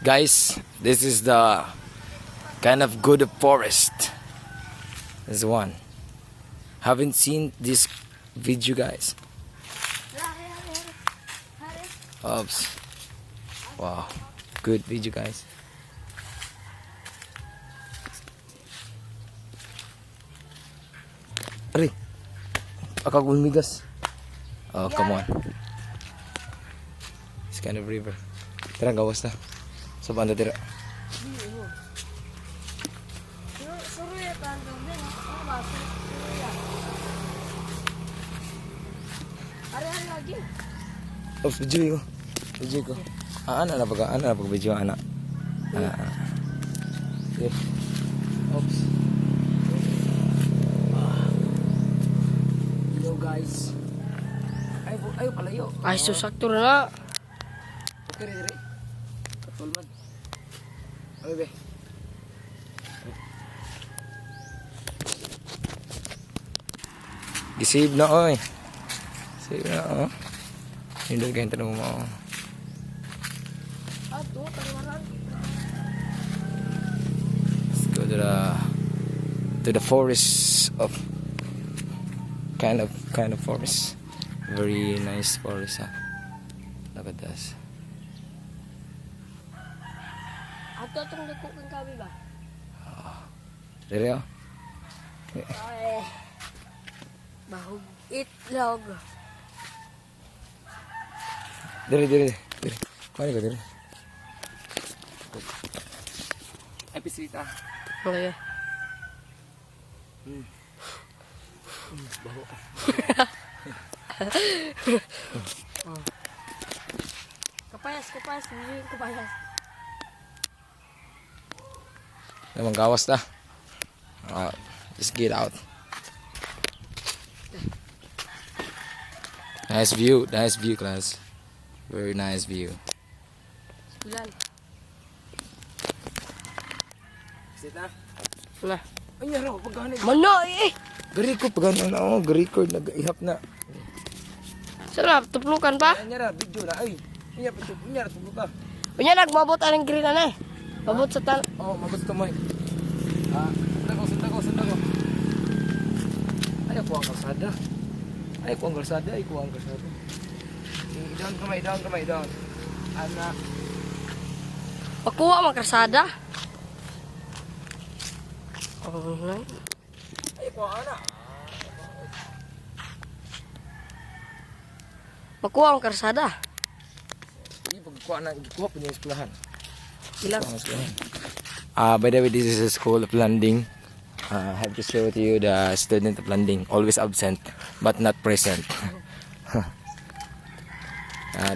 Guys, this is the kind of good forest. This one. Haven't seen this video, guys. Oops. Wow. Good video, guys. Ari. Akag migas. Oh, come on. It's kind of river. Tara, gawas na. Sa banda tira. Oops, video ko. Video ko. Ano na pag video anak. Okay. Oops. Yo guys. Ayo kalayo. Ay, susakto na. Okay, dire. Katulman. Oy be. Gisib na oy. Save na oh. Hindi kayo tanong mo. Let's go to the forest of kind of forest. Very nice forest, huh? Look at this. Ato itong dako kang kami ba? Dire oh. Ay. Bahog itlog. Dire. Kuha ka dire. Ay pisita. Okay. Baho. Kapayas. Kapayas. Naman gawas na. Just get out. Nice view, class. Very nice view. Bilal. Sit na. Wala. Ay, yaro, pagkano. Mano eh. Gari ko, pagkano na ako. Gari ko, nag-ihap na. Sarap, tuplukan pa? Ay, nyara, video na. Ay, nyara, tublo ka. Punya nagmabot anong green na eh. Mabot sa tal... Oo, mabot ka mo eh. Sundan ko. Ay, ako ang kalsada. Down kamay. Anak. Pakuha mga karsada. Oh, lang. Ay, ako ang anak. Pakuha ang karsada. Ay, pagkuha na, gikuha po niya yung eskwelahan. Ilang? By the way, this is a school of landing. I have to show to you the student of landing. Always absent, but not present.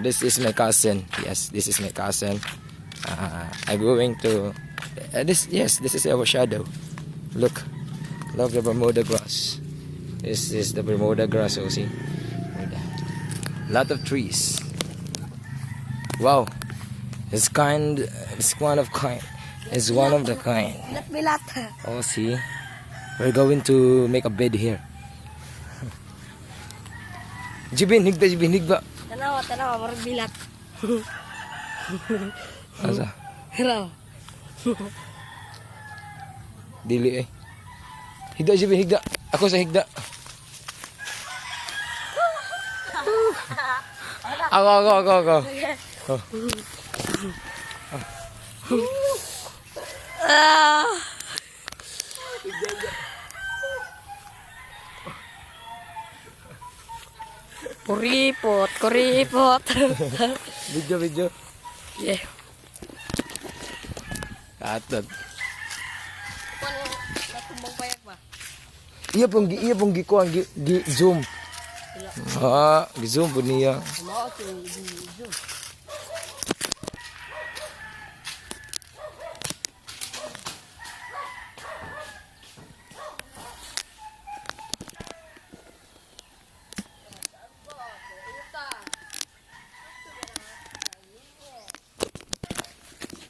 This is my cousin. Yes, this is my cousin. I'm going to... this is our shadow. Look the Bermuda grass. This is the Bermuda grass, oh, see? Lot of trees. Wow. It's one of the kind. Bilat. Oh, see? We're going to make a bed here. Jibin, higda. Tanawa, marag bilat. Asa? Hiraw. Dili eh. Higda, Jibin, higda. Ako sa higda. Ako. Oh. Kuripot. Video. Yeah. Atot. Natumbang payak ba? Iya pong gikuan zoom. Gi-zoom po niya.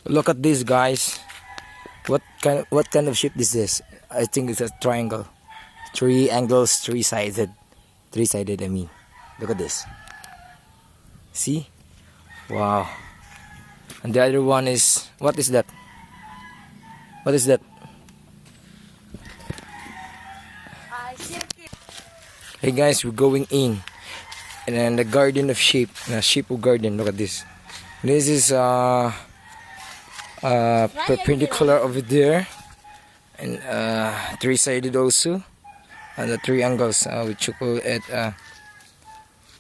Look at this, guys. What kind of shape is this? I think it's a triangle. Three angles, three-sided. Three-sided, I mean. Look at this. See? Wow. And the other one is, what is that? What is that? Hey guys, we're going in. And then the garden of sheep. Sheep garden, look at this. This is perpendicular over there. And three-sided also. And the three angles, which you call it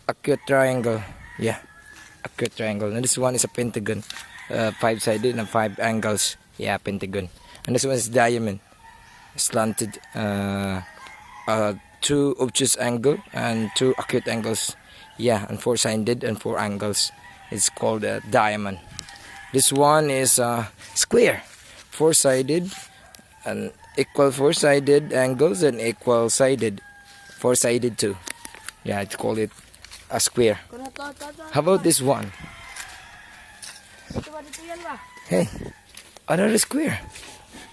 acute triangle. Yeah, acute triangle. And this one is a pentagon. Five-sided and five angles. Yeah, pentagon. And this one is diamond. Slanted. Two obtuse angle and two acute angles. Yeah, and four-sided and four angles. It's called a diamond. This one is square. Four-sided and equal four-sided angles and equal-sided. Four-sided too. Yeah, it's called it a square. How about this one? Hey, another square.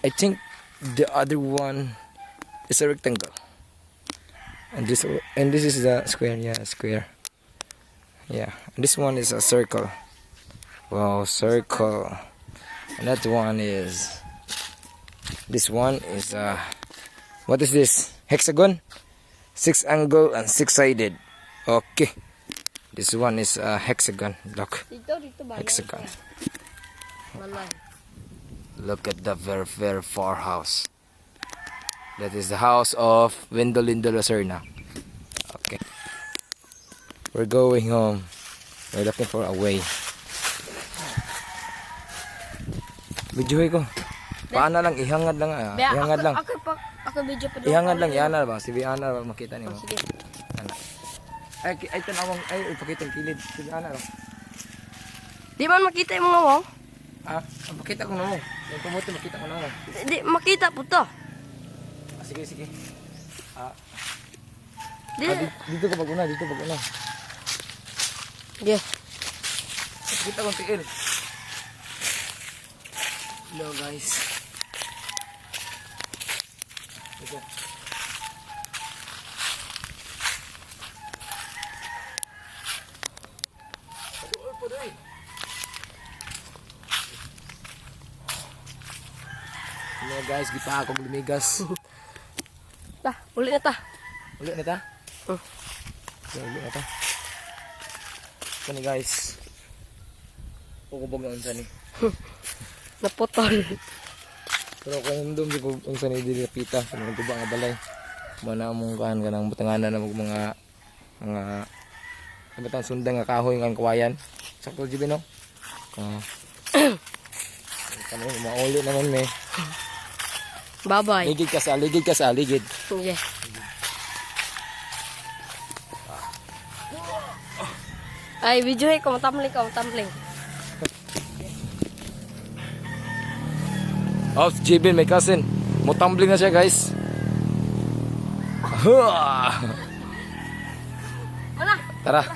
I think the other one is a rectangle. And this is the square. Yeah, square. Yeah, and this one is a circle. Wow, circle. And that one is. This one is what is this? Hexagon, six angle and six sided. Okay. This one is hexagon. Look, hexagon. Look at the very, very far house. That is the house of Wendolyn de Lacerna. Okay. We're going home. We're looking for a way. Videoy ko. Paano lang, ihangad lang. Ihangad lang. Ako video pa doon. Ihangad lang, Yana ba? Si Biana ba makita niyo? Sige. Ay, tanawang, ay, ipakita ang kilid. Si Biana ba? Di man makita yung mga wow? Makita ko na mo. Yung pumuti, makita ko na mo. Di makita po to. Sige, sige. Di. Dito ka pag-una, dito pag-una. Yeah. Kita kong tiil. Hello guys. Ito. Hello guys, kita ako lumigas. Uli na ta. Uli na ta? Uli na ta. Kani guys. Pukubog na unsa ni. Napotol. Pero kung hindom di ko unsa ni dili pita, kung guba nga balay. Mana mong kan kanang butanganan na mga batang sundang nga kahoy nga kawayan. Sakto jibi no. Kani mauli naman me. Bye-bye. Ligid ka sa ligid. Yeah. Ay, video ko, matambling. Oh, Jibin, my cousin. Mutambling na siya, guys. Mana? Tara.